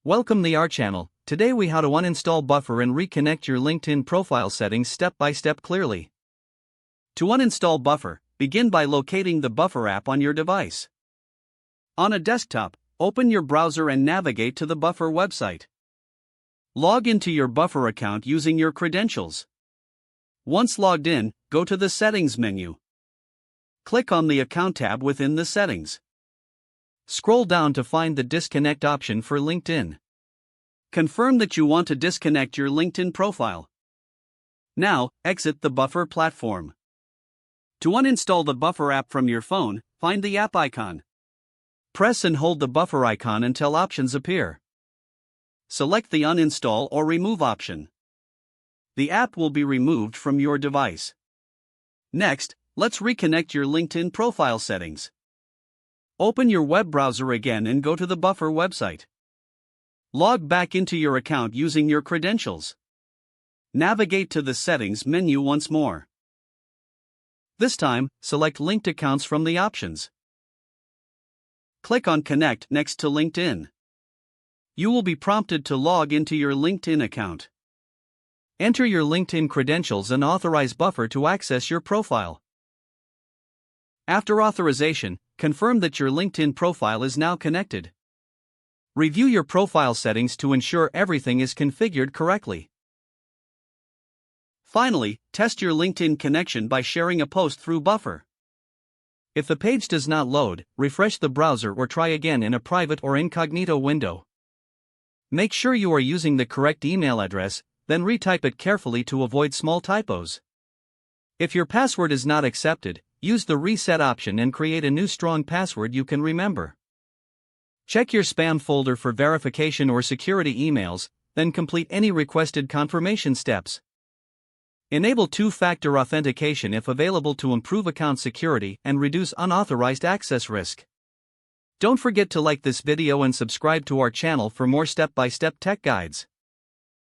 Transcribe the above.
Welcome to our channel. Today we how to uninstall buffer and reconnect your LinkedIn profile settings step by step clearly. To uninstall buffer, begin by locating the buffer app on your device. On a desktop, open your browser and navigate to the buffer website. Log into your buffer account using your credentials. Once logged in, go to the settings menu. Click on the account tab within the settings. Scroll down to find the disconnect option for LinkedIn. Confirm that you want to disconnect your LinkedIn profile. Now, exit the buffer platform. To uninstall the buffer app from your phone, find the app icon. Press and hold the buffer icon until options appear. Select the uninstall or remove option. The app will be removed from your device. Next, let's reconnect your LinkedIn profile settings. Open your web browser again and go to the buffer website. Log back into your account using your credentials. Navigate to the settings menu once more. This time, select linked accounts from the options. Click on Connect next to LinkedIn. You will be prompted to log into your LinkedIn account. Enter your LinkedIn credentials and authorize buffer to access your profile. After authorization, confirm that your LinkedIn profile is now connected. Review your profile settings to ensure everything is configured correctly. Finally, test your LinkedIn connection by sharing a post through buffer. If the page does not load, refresh the browser or try again in a private or incognito window. Make sure you are using the correct email address, then retype it carefully to avoid small typos. If your password is not accepted, use the reset option and create a new strong password you can remember. Check your spam folder for verification or security emails, then complete any requested confirmation steps. Enable two-factor authentication if available to improve account security and reduce unauthorized access risk. Don't forget to like this video and subscribe to our channel for more step-by-step tech guides.